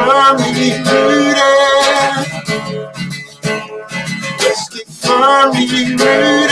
firmly rooted. Let's get firmly rooted.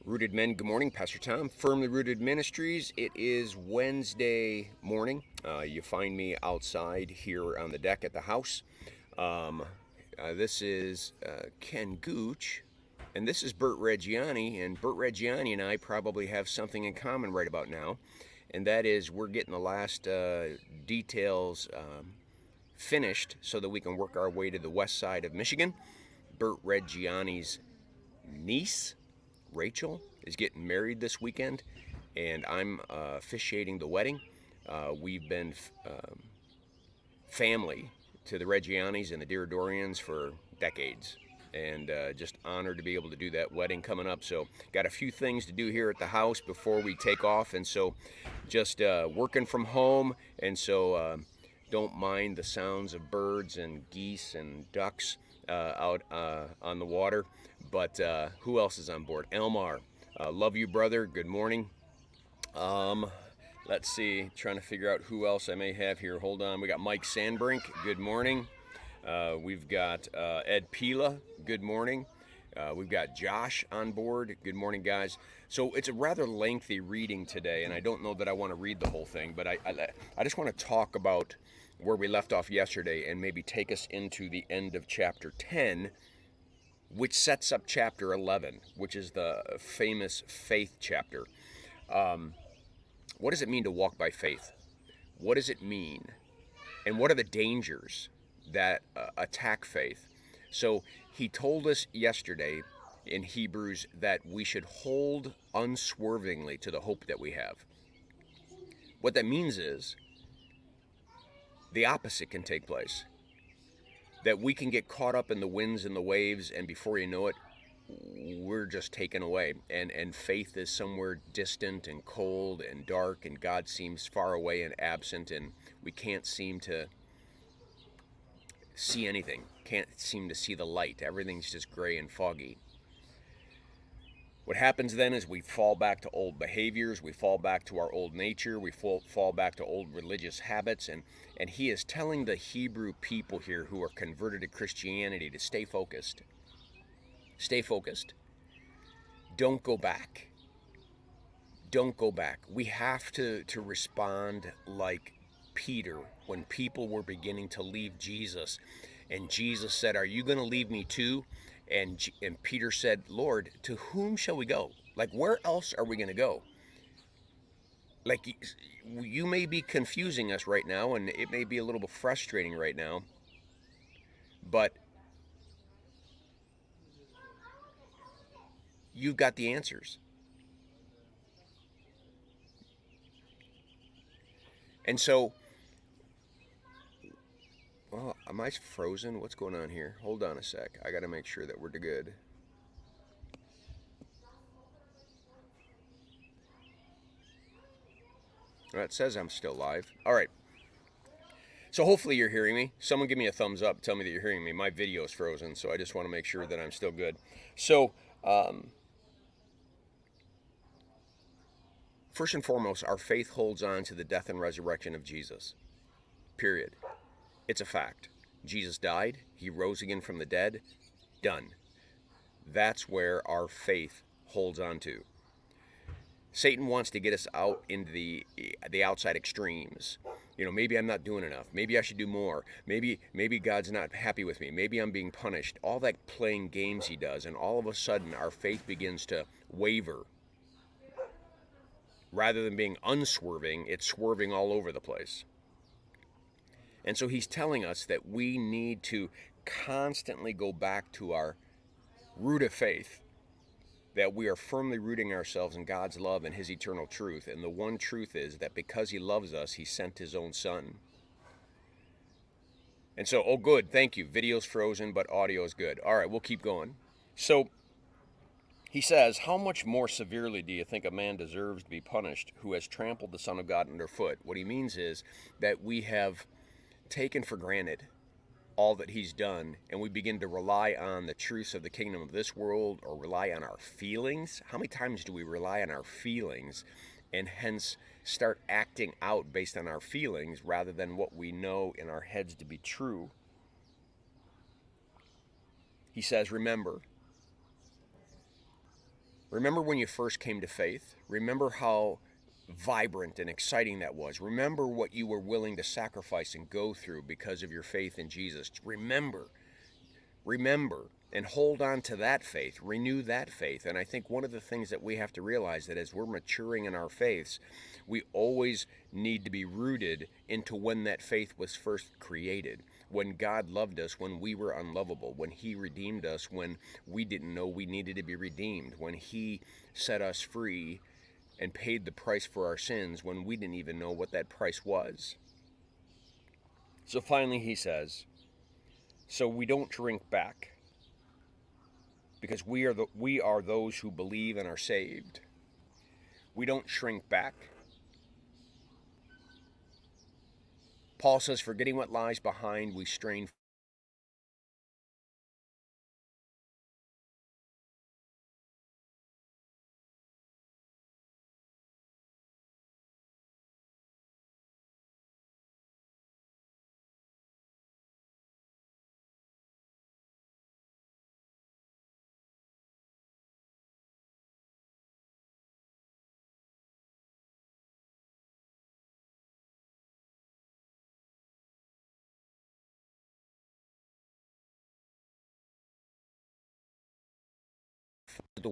Rooted Men, good morning. Pastor Tom, Firmly Rooted Ministries. It is Wednesday morning. You find me outside here on the deck at the house. This is Ken Gooch, and this is Bert Reggiani. And Bert Reggiani and I probably have something in common right about now, and that is we're getting the last details finished so that we can work our way to the west side of Michigan. Bert Reggiani's niece, Rachel, is getting married this weekend, and I'm officiating the wedding. We've been family to the Reggianis and the Diridorians for decades, and just honored to be able to do that wedding coming up. So got a few things to do here at the house before we take off, and so just working from home, and so don't mind the sounds of birds and geese and ducks out on the water. But who else is on board? Elmar, love you, brother. Good morning. Let's see, trying to figure out who else I may have here. Hold on. We got Mike Sandbrink. Good morning. We've got Ed Pila. Good morning. We've got Josh on board. Good morning, guys. So it's a rather lengthy reading today, and I don't know that I want to read the whole thing, but I just want to talk about where we left off yesterday and maybe take us into the end of chapter 10, which sets up chapter 11, which is the famous faith chapter. What does it mean to walk by faith? What does it mean? And what are the dangers that attack faith? So he told us yesterday in Hebrews that we should hold unswervingly to the hope that we have. What that means is the opposite can take place. That we can get caught up in the winds and the waves, and before you know it, we're just taken away. And faith is somewhere distant and cold and dark, and God seems far away and absent, and we can't seem to see anything, can't seem to see the light. Everything's just gray and foggy. What happens then is we fall back to old behaviors, we fall back to our old nature, we fall back to old religious habits, and he is telling the Hebrew people here who are converted to Christianity to stay focused. Stay focused. Don't go back. Don't go back. We have to respond like Peter when people were beginning to leave Jesus. And Jesus said, "Are you going to leave me too?" And Peter said, "Lord, to whom shall we go? Like, where else are we going to go?" Like, you may be confusing us right now, and it may be a little bit frustrating right now, but you've got the answers. And so, well, am I frozen? What's going on here? Hold on a sec. I got to make sure that we're good. Well, it says I'm still live. All right. So hopefully you're hearing me. Someone give me a thumbs up. Tell me that you're hearing me. My video is frozen, so I just want to make sure that I'm still good. So, first and foremost, our faith holds on to the death and resurrection of Jesus. Period. It's a fact. Jesus died. He rose again from the dead. Done. That's where our faith holds on to. Satan wants to get us out into the outside extremes. You know, maybe I'm not doing enough. Maybe I should do more. Maybe God's not happy with me. Maybe I'm being punished. All that playing games he does, and all of a sudden our faith begins to waver. Rather than being unswerving, it's swerving all over the place. And so he's telling us that we need to constantly go back to our root of faith, that we are firmly rooting ourselves in God's love and his eternal truth. And the one truth is that because he loves us, he sent his own son. And so, oh good, thank you. Video's frozen, but audio is good. All right, we'll keep going. So he says, how much more severely do you think a man deserves to be punished who has trampled the Son of God underfoot? What he means is that we have taken for granted all that he's done, and we begin to rely on the truths of the kingdom of this world, or rely on our feelings. How many times do we rely on our feelings and hence start acting out based on our feelings rather than what we know in our heads to be true? He says, remember when you first came to faith. Remember how vibrant and exciting that was. Remember what you were willing to sacrifice and go through because of your faith in Jesus. Remember, and hold on to that faith. Renew that faith. And I think one of the things that we have to realize, that as we're maturing in our faiths, we always need to be rooted into when that faith was first created. When God loved us when we were unlovable, when he redeemed us when we didn't know we needed to be redeemed, when he set us free and paid the price for our sins when we didn't even know what that price was. So finally he says, so we don't shrink back, because we are those who believe and are saved. We don't shrink back. Paul says, forgetting what lies behind, we strain the